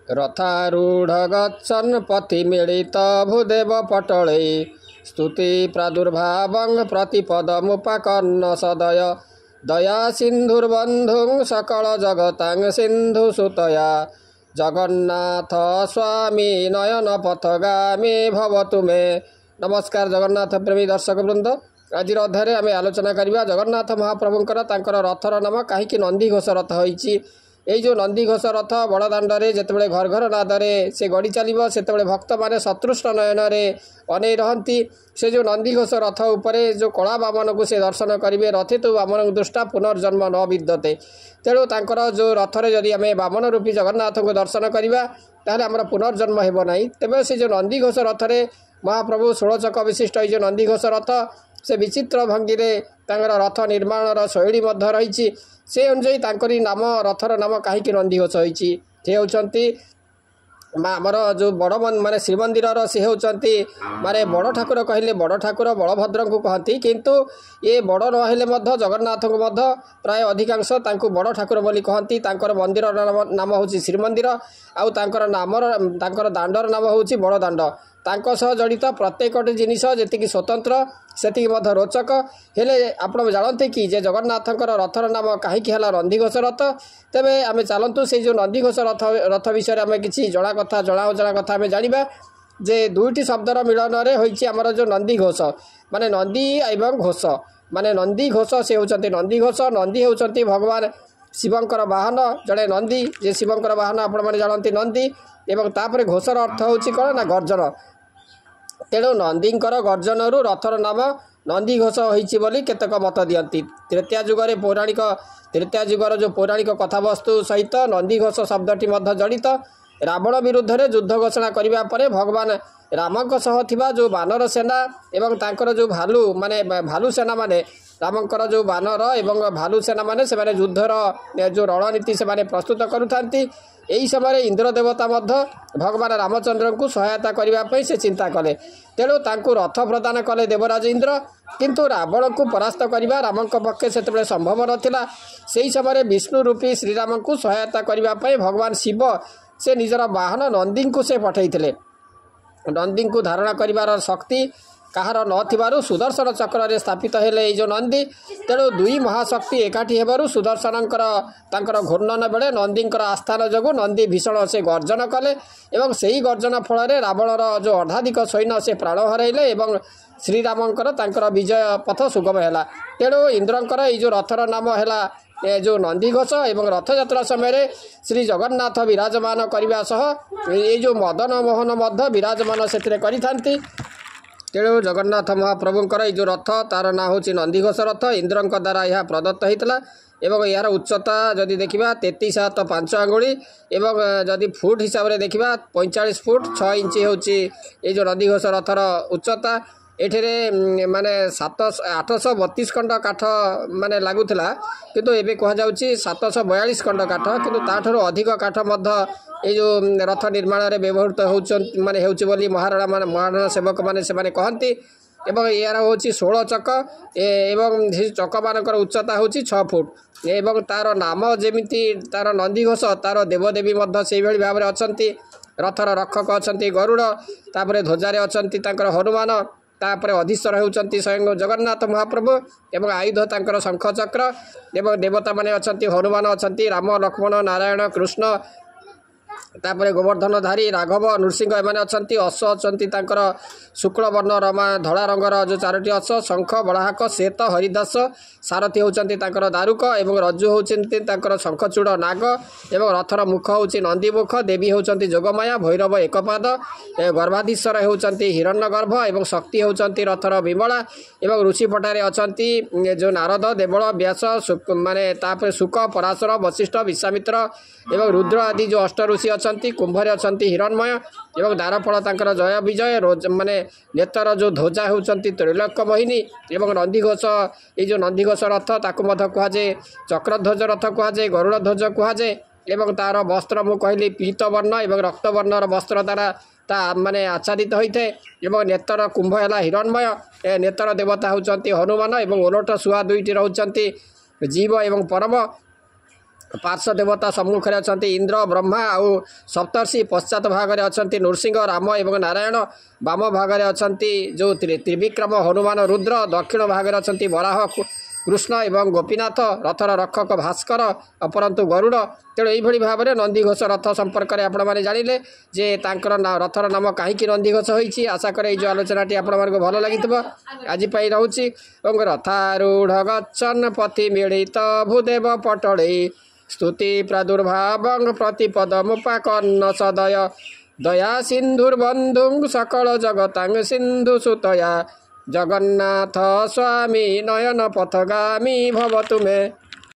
रथारूढ़ गच्छन् पथि मिलित भूदेव पटले स्तुति प्रादुर्भावं प्रतिपदमुपकर्ण सदय दया सिन्धुर्बन्धुं सकल जगतां सिन्धुसुतया जगन्नाथ स्वामी नयन पथगामी भवतु मे। नमस्कार जगन्नाथ प्रेमी दर्शक वृंद, आज अध्याय आम आलोचना करवा जगन्नाथ महाप्रभुंकर तांकर रथर नाम कहीं नंदीघोष रथ होईची। ये जो नंदीघोष रथ बड़दाण्डे जितेबाला घर घर नादरे से गड़ी चलो से भक्त मैंने सतृष्ट नयन अनै रही। से जो नंदीघोष रथ उपरे जो कला बामन को से दर्शन करेंगे रथित बामन दृष्टा पुनर्जन्म न विद्यते। तेणु तांकर जो रथरे जदि आम बामन रूपी जगन्नाथ को दर्शन करवा ताहले आमर पुनर्जन्म हेब नहीं। तेज से जो नंदीघोष रथरे महाप्रभु 16 चक विशिष्ट ये नंदीघोष रथ से विचित्र भंगी रथ निर्माण शैली रही। से अनुजाई नाम रथर नाम कहीं नंदीघोष होती। से होती आमर जो बड़ माने श्रीमंदिर सी होती माने बड़ ठाकुर कहले बड़ ठाकुर बलभद्र को कहती, किंतु ये बड़ नहेले जगन्नाथ को प्राय अधिकांश बड़ ठाकुर बोली कहती। मंदिर नाम हूँ श्रीमंदिर आउ नामर दाण्डर नाम हूँ बड़ दाण्ड। सह जड़ित प्रत्येक जिनिस जी स्वतंत्र से रोचक हेले आपण जानते कि जे जगन्नाथ रथर नाम कहीं नंदीघोष रथ। तेबे आमे चलतु से जो नंदीघोष रथ विषय आम कि जना कथा आम जाना जे दुईटी शब्दर मिलन होती आमर जो नंदीघोष माने नंदी एवं घोष माने नंदीघोष से होती नंदीघोष। नंदी होती भगवान शिवंकर वाहन जड़े नंदी जे शिवंकर वाहन आपण मैंने जानते नंदी एवं तापर घोषर अर्थ होची कौन ना गर्जन। तेणु नंदींकर गर्जनरू रथर नाम नंदीघोष होईची बोली केतक मत दियंती। त्रेता जुगर पौराणिक त्रेता जुगर जो पौराणिक कथावस्तु सहित नंदीघोष शब्दटी जड़ित। रावण विरुद्ध रे युद्ध घोषणा करने पर भगवान रामक सह थिबा जो बानर सेना एवं तांकर जो भालू माने भालू सेना माने रामंकर जो बानर एवं भालू सेना माने से युद्धर जो रणनीति से प्रस्तुत करुथांती। यही समय इंद्र देवता भगवान रामचंद्र को सहायता करने से चिंता कले। तेणु तांको रथ प्रदान कले देवराज इंद्र, किंतु रावण को परास्त करने राम पक्षे से संभव नाला। से समय विष्णु रूपी श्रीराम को सहायता करने भगवान शिव से निजर वाहन नंदी को से पठे। नंदी को धारण कर शक्ति कहार न सुदर्शन चक्र रे स्थापित हेले जो नंदी। तेणु दुई महाशक्ति एकाठी हेबारु सुदर्शनकर तांकर घूर्णन बेले नंदींकर आस्थान जोगु नंदी भीषण से गर्जन कले एवं सेही गर्जन फल रावणर जो अर्धाधिक सैन्य से प्राण हरैले एवं श्रीरामंकर तांकर विजय पथ सुगम है। तेणु इंद्रंकर ये जो रथर नाम है जो नंदीघोष एवं रथयात्रा समय श्री जगन्नाथ विराजमान करने सह ये जो मदन मोहन विराजमान से करि। तेणु जगन्नाथ महाप्रभुंकर ये जो रथ तार ना हूँ नंदीघोष रथ इंद्रंक द्वारा यह प्रदत्त होता एवं यार उच्चता जदि देखा 33 हाथ 5 आंगुली एवं जदि फुट हिसाब से देखा 45 फुट 6 इंच होची ये जो नंदीघोष रथर उच्चता। एठे माने 832 खंड काठ माने लगुला किंतु एबे कह जाउची 742 खंड काठ, किंतु ताठरो अधिक काठ ये जो रथ निर्माण रे व्यवहृत होउछ माने हेउची बोली महाराणा सेवक माने से माने कहंती। एवं यार हूँ 16 चक एवं चक मानकर उच्चता हूँ 6 फुट एवं तार नाम जेमिति तार नंदीघोष तार देवदेवी से भाव में अच्छा। रथर रक्षक अच्छा गरुड़, तापर ध्वजारे अच्छा हनुमान, तापर अधीश्वर होती स्वयं जगन्नाथ महाप्रभु एवं आयुध तांकर शंख चक्र एवं देवता माने अच्छा हनुमान अच्छा राम लक्ष्मण नारायण कृष्ण, तापर गोवर्धनधारी राघव नृसिंह एमाने अछंती। अश्व अछंती तांकर शुक्ल वर्ण रमा धड़ा रंगर जो 4टी अश्व शंख बड़ाहाक श्वेत हरिदास सारथी होचंती तांकर दारुक एवं रज्जु होचंती तांकर शंखचूड़ नाग एवं रथर मुख होची नंदीमुख। देवी होचंती जोगमाया भैरव एकपाद गर्भाधीश्वर होचंती हिरण्यगर्भ एवं शक्ति होचंती रथर विमला एवं ऋषि पटारे अछंती जो नारद देवल व्यास माने तापर शुक पराशर वशिष्ठ विश्वामित्र एवं रुद्र आदि जो अष्ट ऋषि अच्छा। कुंभरे अच्छा हिरणमय एवं द्वारफल तांकर जय विजय रोज माने नेतर जो ध्वजा होती त्रैलोक्य मोहिनी एवं नंदीघोष ये जो नंदीघोष रथ ताकू कहुए चक्रध्वज रथ कहुए गरुड़ ध्वज कहुए एवं तार वस्त्र मु कहली पीत वर्ण एवं रक्तवर्णर वस्त्र द्वारा ता माने आच्छादित होता है एवं नेतर कुंभ है हिरणमय नेतर देवता होती हनुमान एवं ओलट सुआ दुईटी रोचंती जीव एवं परम पार्श्व देवता सम्मुखें अच्छा इंद्र ब्रह्मा आउ सप्तर्षि पश्चात भागरे अच्छा नृसिंह राम एवं नारायण वाम भागरे अच्छा जो त्रिविक्रम हनुमान रुद्र दक्षिण भागरे अच्छा वराह कृष्ण एवं गोपीनाथ रथर रक्षक भास्कर अपरंतु गरुड़ तेणु यही भाव में नंदीघोष रथ संपर्क में आपण मैंने जानिले जे तांकर रथर नाम कहीं नंदीघोष होती आशा करे जो आलोचनाटी आपण मानक भल लगी आज रोचे रथारूढ़ गच्छन पथि मिलित भूदेव पटले स्तुति प्रादुर्भाव प्रतिपद मुपाकर्ण सदय दया सिंधुर्बंधु सकल जगतांग सिंधु सुतया जगन्नाथ स्वामी नयन पथगामी भवतु मे।